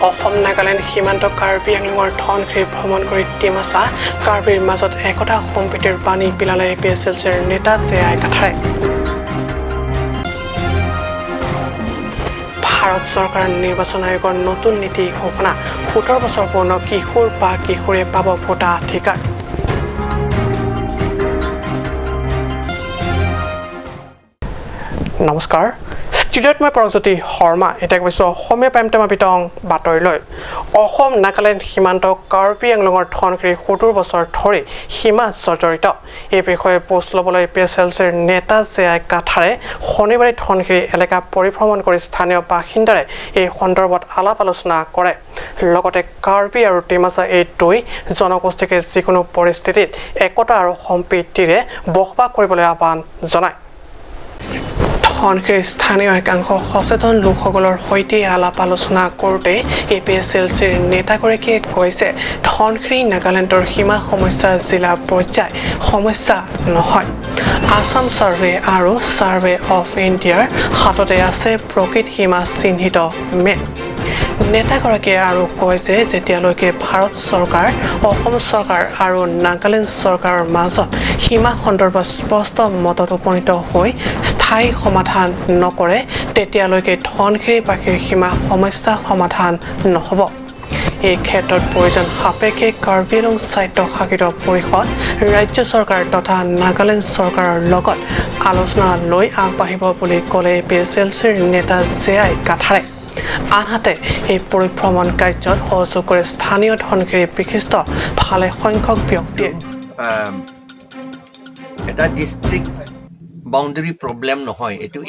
অসম নাগালেণ্ড সীমান্ত কাৰ্বি আংলঙৰ ধনশিৰি ভ্ৰমণ কৰি ডিমাচা কাৰ্বিৰ মাজত একতা সম্প্ৰীতিৰ বাণী পিলালে APSLCৰ নেতা জেআই কাঠাৰে। ভাৰত চৰকাৰ নিৰ্বাচন আয়োগৰ নতুন নীতি ঘোষণা 17 বছৰ পূৰ্ণ কিশোৰ বা কিশোৰীয়ে পাব ভোটাধিকাৰ। নমস্কাৰ, ষ্টুডিঅ'ত মই প্ৰগজ্যোতি শৰ্মা। এতিয়া কৈছোঁ অসমীয়া প্ৰাইম টাইম বিতং বাতৰিলৈ। অসম নাগালেণ্ড সীমান্ত কাৰ্বি আংলঙৰ ধনশিৰি 17 বছৰ ধৰি সীমা জৰ্জৰিত। এই বিষয়ে পোষ্ট ল'বলৈ APSLCৰ নেতা জেআই কাঠাৰে শনিবাৰে ধনশিৰি এলেকা পৰিভ্ৰমণ কৰি স্থানীয় বাসিন্দাৰে এই সন্দৰ্ভত আলাপ আলোচনা কৰে। লগতে কাৰ্বি আৰু ডিমাচা এই দুই জনগোষ্ঠীকে যিকোনো পৰিস্থিতিত একতা আৰু সম্প্ৰীতিৰে বসবাস কৰিবলৈ আহ্বান জনায়। ধনশিৰিৰ স্থানীয় একাংশ সচেতন লোকসকলৰ সৈতে আলাপ আলোচনা কৰোঁতে APSLCৰ নেতাগৰাকীয়ে কৈছে, ধনশিৰি নাগালেণ্ডৰ সীমা সমস্যা জিলা পৰ্যায় সমস্যা নহয়। আছাম ছাৰ্ভে আৰু ছাৰ্ভে অফ ইণ্ডিয়াৰ হাততে আছে প্ৰকৃত সীমা চিহ্নিত মেপ। নেতাগৰাকীয়ে আৰু কয় যে যেতিয়ালৈকে ভাৰত চৰকাৰ, অসম চৰকাৰ আৰু নাগালেণ্ড চৰকাৰৰ মাজত সীমা সন্দৰ্ভত স্পষ্ট মতত উপনীত হৈ স্থায়ী সমাধান নকৰে, তেতিয়ালৈকে ধনশিৰিবাসীৰ সীমা সমস্যা সমাধান নহ'ব। এই ক্ষেত্ৰত প্ৰয়োজন সাপেক্ষে কাৰ্বি আংলং স্বায়ত্তশাসিত পৰিষদ, ৰাজ্য চৰকাৰ তথা নাগালেণ্ড চৰকাৰৰ লগত আলোচনা লৈ আগবাঢ়িব বুলি ক'লে APSLCৰ নেতা জেআই কাঠাৰে। আনহাতে এই পৰিভ্ৰমণ কাৰ্যত সহযোগ কৰে স্থানীয় ধনশিৰি বিশিষ্ট ভালে সংখ্যক ব্যক্তিয়ে। এটা ডিষ্ট্ৰিক্ট বাউণ্ডেৰী প্ৰব্লেম নহয়, এইটো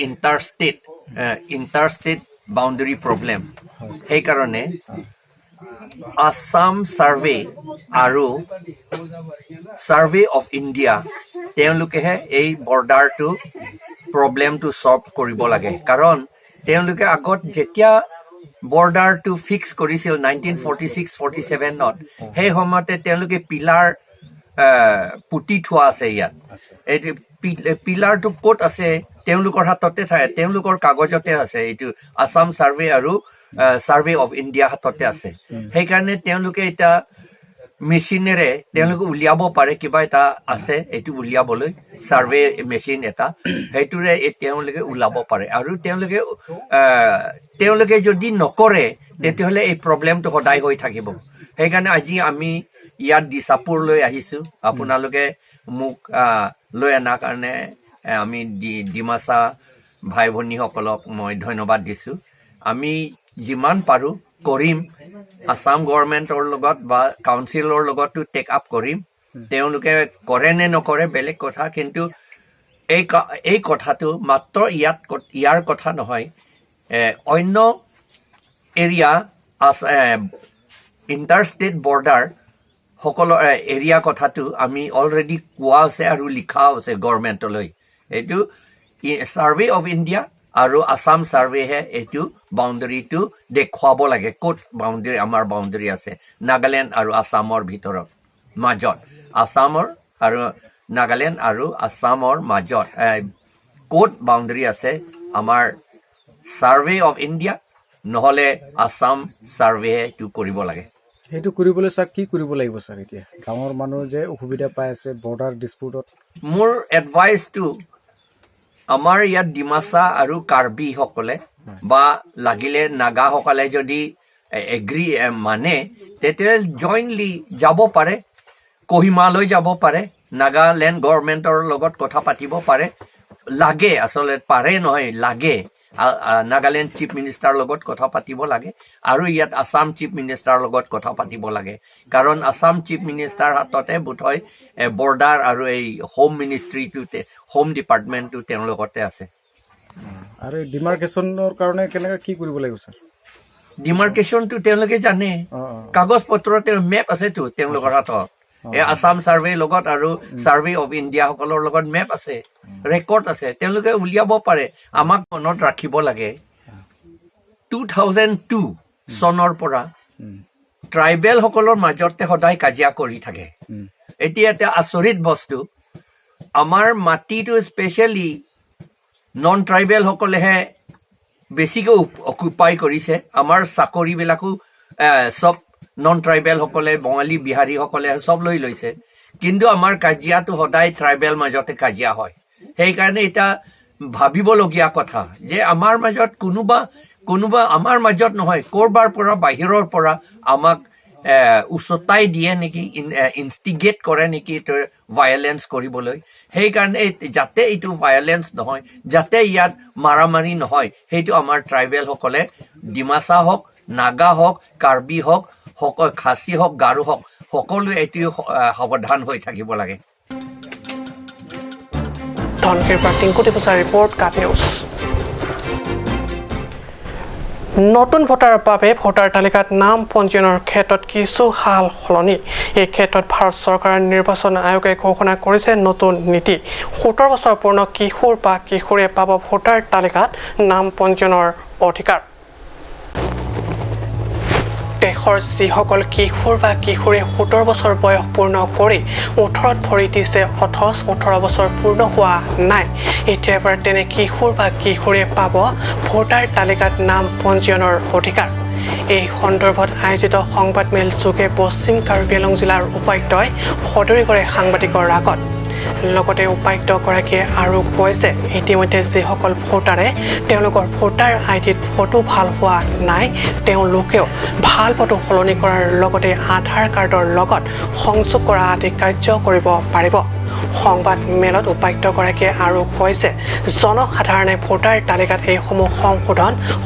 ইণ্টাৰষ্টেট বাউণ্ডেৰী প্ৰব্লেম। সেইকাৰণে আছাম ছাৰ্ভে আৰু ছাৰ্ভে অফ ইণ্ডিয়া তেওঁলোকেহে এই বৰ্ডাৰটো প্ৰব্লেমটো ছল্ভ কৰিব লাগে। কাৰণ তেওঁলোকে আগত যেতিয়া বৰ্ডাৰটো ফিক্স কৰিছিল 1946-47ত, সেই সময়তে তেওঁলোকে পিলাৰ পুতি থোৱা আছে। ইয়াত এইটো পিলাৰটো ক'ত আছে তেওঁলোকৰ হাততে থাকে, তেওঁলোকৰ কাগজতে আছে। এইটো আছাম ছাৰ্ভে আৰু ছাৰ্ভে অফ ইণ্ডিয়া হাততে আছে। সেইকাৰণে তেওঁলোকে এতিয়া মেচিনেৰে তেওঁলোকে উলিয়াব পাৰে, কিবা এটা আছে এইটো উলিয়াবলৈ, ছাৰ্ভে মেচিন এটা, সেইটোৰে তেওঁলোকে ওলাব পাৰে। আৰু তেওঁলোকে যদি নকৰে তেতিয়াহ'লে এই প্ৰব্লেমটো সদায় হৈ থাকিব। সেইকাৰণে আজি আমি ইয়াত দিছাপুৰলৈ আহিছোঁ। আপোনালোকে মোক লৈ অনাৰ কাৰণে আমি ডিমাচা ভাই ভনীসকলক মই ধন্যবাদ দিছোঁ। আমি যিমান পাৰোঁ কৰিম, আছাম গভৰ্ণমেণ্টৰ লগত বা কাউন্সিলৰ লগতো টেক আপ কৰিম। তেওঁলোকে কৰে নে নকৰে বেলেগ কথা, কিন্তু এই কথাটো মাত্ৰ ইয়াৰ কথা নহয়, অন্য এৰিয়া ইণ্টাৰষ্টেট বৰ্ডাৰ সকলো এৰিয়া কথাটো আমি অলৰেডি কোৱা আছে আৰু লিখা আছে গভৰ্ণমেণ্টলৈ। এইটো ছাৰ্ভে অফ ইণ্ডিয়া আৰু আছাম ছাৰ্ভেহে এইটো বাউণ্ডেৰীটো দেখুৱাব লাগে, ক'ত বাউণ্ডেৰী আমাৰ বাউণ্ডেৰী আছে নাগালেণ্ড আৰু আছামৰ ভিতৰত মাজত, আছামৰ আৰু নাগালেণ্ড আৰু আছামৰ মাজত ক'ত বাউণ্ডেৰী আছে আমাৰ ছাৰ্ভে অফ ইণ্ডিয়া নহ'লে আছাম ছাৰ্ভেহে এইটো কৰিব লাগে। সেইটো কৰিবলৈ ছাৰ কি কৰিব লাগিব ছাৰ? এতিয়া গাঁৱৰ মানুহ যে অসুবিধা পাই আছে বৰ্ডাৰ ডিছপুটত, মোৰ এডভাইচটো আমাৰ ইয়াত ডিমাচা আৰু কাৰ্বিসকলে বা লাগিলে নাগাসকলে যদি এগ্ৰি মানে তেতিয়া জইণ্টলি যাব পাৰে, কহিমালৈ যাব পাৰে, নাগালেণ্ড গভৰ্ণমেণ্টৰ লগত কথা পাতিব পাৰে। লাগে আচলতে পাৰে নহয়, লাগে নাগালেণ্ড চিফ মিনিষ্টাৰৰ লগত কথা পাতিব লাগে আৰু ইয়াত আছাম চিফ মিনিষ্টাৰৰ লগত কথা পাতিব লাগে। কাৰণ আছাম চিফ মিনিষ্টাৰ হাততে বোধহয় বৰ্ডাৰ আৰু এই হোম মিনিষ্ট্ৰিটোতে, হোম ডিপাৰ্টমেণ্টটো তেওঁৰ লগতে আছে। আৰু ডিমাৰ্কেশ্যনৰ কাৰণে কেনেকৈ কি কৰিব লাগিব ছাৰ? ডিমাৰ্কেশ্যনটো তেওঁলোকে জানে, কাগজ পত্ৰ মেপ আছেতো তেওঁলোকৰ হাতত। আছাম ছাৰ্ভেৰ লগত আৰু ছাৰ্ভে অফ ইণ্ডিয়া সকলৰ লগত মেপ আছে, ৰেকৰ্ড আছে, তেওঁলোকে উলিয়াব পাৰে। আমাক মনত ৰাখিব লাগে 2002 চনৰ পৰা ট্ৰাইবেল সকলৰ মাজতে সদায় কাজিয়া কৰি থাকে। এতিয়া আচৰিত বস্তু, আমাৰ মাটিটো স্পেচিয়েলি নন ট্ৰাইবেল সকলেহে বেছিকৈ অকুপাই কৰিছে। আমাৰ চাকৰিবিলাকো চব নন ট্ৰাইবেলসকলে বঙালী বিহাৰীসকলে চব লৈ লৈছে কিন্তু আমাৰ কাজিয়াটো সদায় ট্ৰাইবেল মাজতে কাজিয়া হয় সেইকাৰণে এটা ভাবিবলগীয়া কথা যে আমাৰ মাজত কোনোবা আমাৰ মাজত নহয় ক'ৰবাৰ পৰা বাহিৰৰ পৰা আমাক উচতাই দিয়ে নেকি ইনষ্টিগেট কৰে নেকি ভায়লেন্স কৰিবলৈ সেইকাৰণে যাতে এইটো ভায়লেন্স নহয় যাতে ইয়াত মাৰামাৰি নহয় সেইটো আমাৰ ট্ৰাইবেলসকলে ডিমাচা হওক নাগা হওক কাৰ্বি হওক খাচী হওক গাৰো হওক সকলোৱে এইটো সাৱধান হৈ থাকিব লাগে ধনশিৰিৰ পৰা টিংকু টিপুচাৰ ৰিপৰ্ট কাট নিউজ নতুন ভোটাৰৰ বাবে ভোটাৰ তালিকাত নাম পঞ্জীয়নৰ ক্ষেত্ৰত কিছু সাল সলনি এই ক্ষেত্ৰত ভাৰত চৰকাৰৰ নিৰ্বাচন আয়োগে ঘোষণা কৰিছে নতুন নীতি 17 বছৰ পূৰ্ণ কিশোৰ বা কিশোৰীয়ে পাব ভোটাৰ তালিকাত নাম পঞ্জীয়নৰ অধিকাৰ দেশৰ যিসকল কিশোৰ বা কিশোৰীয়ে 17 বছৰ বয়স পূৰ্ণ কৰি 18ত ভৰি দিছে অথচ 18 বছৰ পূৰ্ণ হোৱা নাই এতিয়াৰ পৰা তেনে কিশোৰ বা কিশোৰীয়ে পাব ভোটাৰ তালিকাত নাম পঞ্জীয়নৰ অধিকাৰ এই সন্দৰ্ভত আয়োজিত সংবাদমেল যোগে পশ্চিম কাৰ্বি আংলং জিলাৰ উপায়ুক্তই সদৰি কৰে সাংবাদিকৰ আগত লগতে উপায়ুক্তগৰাকীয়ে আৰু কৈছে ইতিমধ্যে যিসকল ভোটাৰে তেওঁলোকৰ ভোটাৰ আইডিত ফটো ভাল হোৱা নাই তেওঁলোকেও ভাল ফটো সলনি কৰাৰ লগতে আধাৰ কাৰ্ডৰ লগত সংযোগ কৰা আদি কাৰ্য কৰিব পাৰিব সংবাদ মেলত উপায়ুক্তগৰাকীয়ে আৰু কৈছে জনসাধাৰণে ভোটাৰ তালিকাত এইসমূহ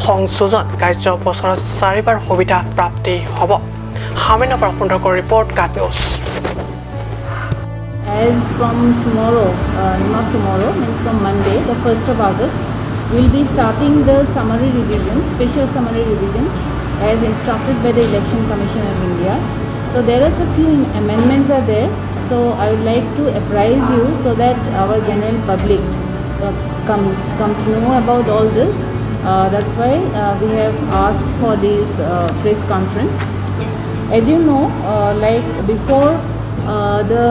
সংযোজন কাৰ্য বছৰত 4বাৰ সুবিধা প্ৰাপ্তি হ'ব হামিনৰ পৰা সুন্দৰকৰ report cut news As from tomorrow, not tomorrow, means from Monday, the 1st of August, we'll be starting the summary revision, special summary revision, as instructed by the Election Commission of India. So there are a few amendments are there. So I would like to apprise you so that our general publics come to know about all this. That's why we have asked for this press conference. As you know, like before the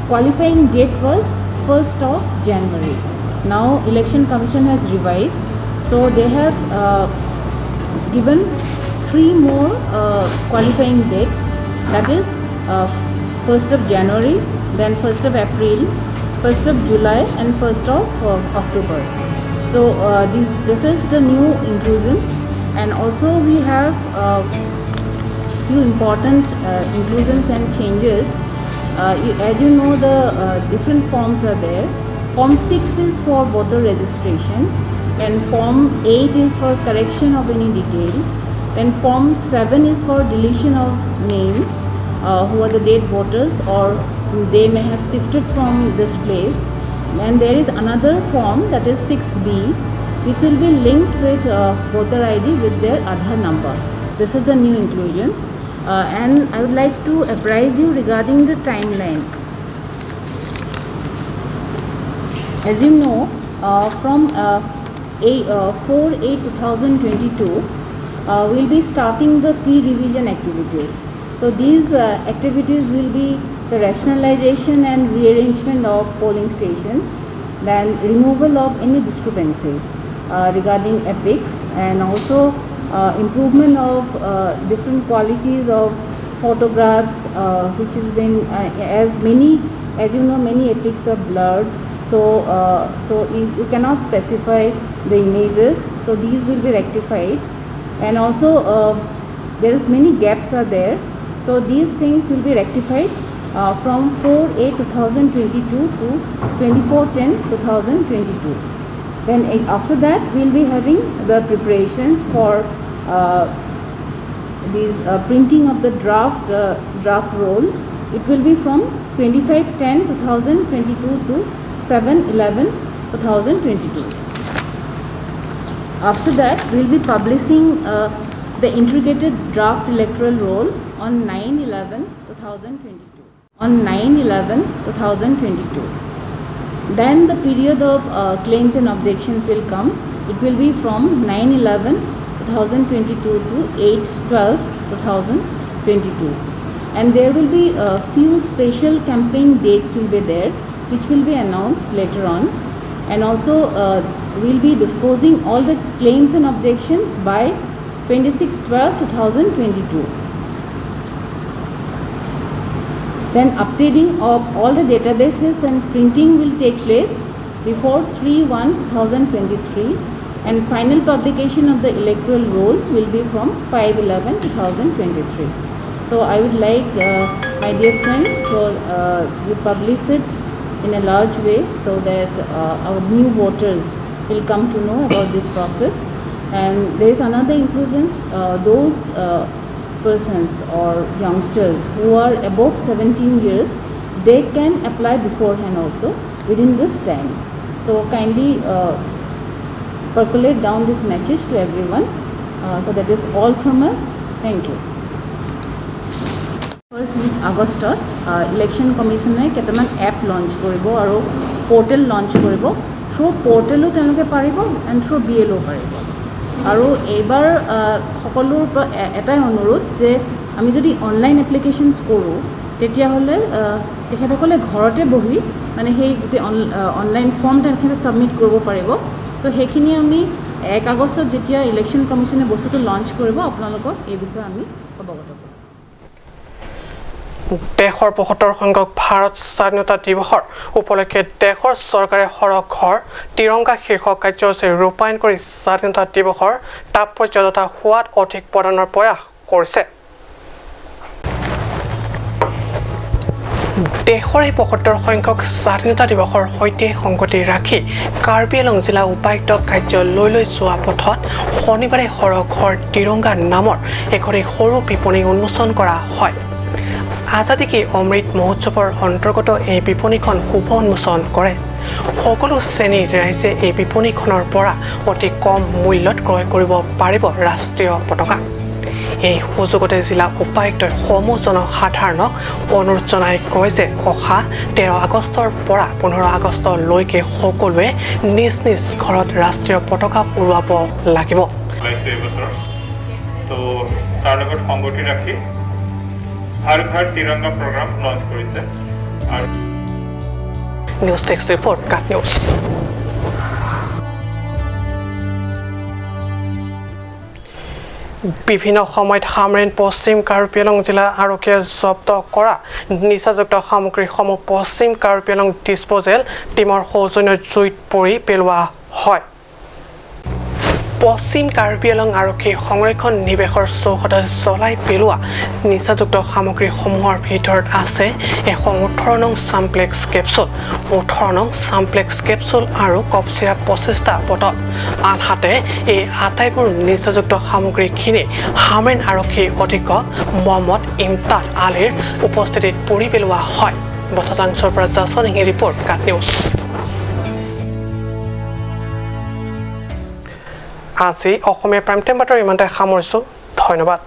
qualifying date was 1st of January. Now Election Commission has revised, so they have given 3 more qualifying dates, that is 1st of January, then 1st of April, 1st of July and 1st of October. So this is the new inclusions, and also we have few important inclusions and changes. As you know, the different forms are there. Form 6 is for voter registration, and Form 8 is for correction of any details. Then Form 7 is for deletion of name, who are the dead voters or they may have shifted from this place. And there is another form, that is 6B. This will be linked with voter ID with their Aadhaar number. This is the new inclusions. And I would like to apprise you regarding the timeline. As you know, from 4/8/2022, we'll be starting the pre-revision activities. So these activities will be the rationalization and rearrangement of polling stations, then removal of any discrepancies regarding epics, and also improvement of different qualities of photographs, which has been as you know, many epics are blurred, so you cannot specify the images, so these will be rectified. And also there is many gaps are there, so these things will be rectified from 4/8/2022 to 24/10/2022. Then after that we'll be having the preparations for printing of the draft roll. It will be from 25/10/2022 to 7/11/2022. After that we'll be publishing the integrated draft electoral roll on 9/11/2022. On 9/11/2022. Then the period of claims and objections will come. It will be from 9/11/2022 to 8/12/2022. And there will be a few special campaign dates will be there, which will be announced later on. And also we'll be disposing all the claims and objections by 26/12/2022. Then updating of all the databases and printing will take place before 3/1/2023, and final publication of the electoral roll will be from 5/11/2023. So I would like, my dear friends, you publish it in a large way so that our new voters will come to know about this process. And there is another inclusions, those persons or youngsters who are above 17 years, they can apply beforehand also within this time. So kindly percolate down this message to everyone. So that is all from us. Thank you. 1 আগষ্টত election কমিশ্যনে কেইটামান app launch কৰিব আৰু portal launch কৰিব। Through পৰ্টেলো তেওঁলোকে পাৰিব and through BLO পাৰিব। আৰু এইবাৰ সকলোৰ পৰা এটাই অনুৰোধ যে আমি যদি অনলাইন এপ্লিকেশ্যনছ কৰোঁ তেতিয়াহ'লে তেখেতসকলে ঘৰতে বহি মানে সেই গোটেই অনলাইন ফৰ্ম তেখেতে ছাবমিট কৰিব পাৰিব। তো সেইখিনি আমি 1 আগষ্টত যেতিয়া ইলেকশ্যন কমিশ্যনে বস্তুটো লঞ্চ কৰিব আপোনালোকক এই বিষয়ে আমি অৱগত কৰিম। দেশৰ ৭৫ সংখ্যক ভাৰত স্বাধীনতা দিৱসৰ উপলক্ষে দেশৰ চৰকাৰে হৰ ঘৰ তিৰংগা শীৰ্ষক কাৰ্যসূচী ৰূপায়ণ কৰি স্বাধীনতা দিৱসৰ তাৎপৰ্য তথা সোৱাদ অধিক প্ৰদানৰ প্ৰয়াস কৰিছে। দেশৰ এই ৭৫ সংখ্যক স্বাধীনতা দিৱসৰ সৈতে সংগতি ৰাখি কাৰ্বি আংলং জিলা উপায়ুক্ত কাৰ্যালয়লৈ যোৱা পথত শনিবাৰে হৰ ঘৰ তিৰংগা নামৰ এখন সৰু বিপণী উন্মোচন কৰা হয়। আজাদী কি অমৃত মহোৎসৱৰ অন্তৰ্গত এই বিপণীখন শুভ উন্মোচন কৰে। সকলো শ্ৰেণীৰ ৰাইজে এই বিপণীখনৰ পৰা অতি কম মূল্যত ক্ৰয় কৰিব পাৰিব ৰাষ্ট্ৰীয় পতাকা। এই সুযোগতে জিলা উপায়ুক্তই সমূহ জনসাধাৰণক অনুৰোধ জনাই কয় যে অহা 13 আগষ্টৰ পৰা 15 আগষ্টলৈকে সকলোৱে নিজ নিজ ঘৰত ৰাষ্ট্ৰীয় পতাকা উৰুৱাব লাগিব। তো তাৰ লগত সংগতি ৰাখি हर घर तिरंगा प्रोग्राम लॉन्च करिছে আৰু news tax report cut news. বিভিন্ন সময়ত হামৰেন পশ্চিম কাৰ্বি আংলং জিলা আৰক্ষীয়ে জব্দ কৰা নিচাযুক্ত সামগ্ৰীসমূহ পশ্চিম কাৰ্বি আংলং ডিছপ'জেল টিমৰ সৌজন্যত জুইত পুৰি পেলোৱা হয়। পশ্চিম কাৰ্বি আংলং আৰক্ষী সংৰক্ষণ নিৱেশৰ চৌহদত জ্বলাই পেলোৱা নিচাযুক্ত সামগ্ৰীসমূহৰ ভিতৰত আছে 118 নং সামপ্লেক্স কেপচুল, 18 নং সামপ্লেক্স কেপচুল আৰু কফ চিৰাপ 25টা বটল। আনহাতে এই আটাইবোৰ নিচাযুক্ত সামগ্ৰীখিনি হামৰেন আৰক্ষী অধীক্ষক মহম্মদ ইমতাদ আলীৰ উপস্থিতিত পুৰি পেলোৱা হয়। বততাংশৰ পৰা জাছন সিংহে ৰিপৰ্ট কাট নিউজ। আজি অসমীয়া প্ৰাইম টাইম বাতৰি ইমানতে সামৰিছোঁ। ধন্যবাদ।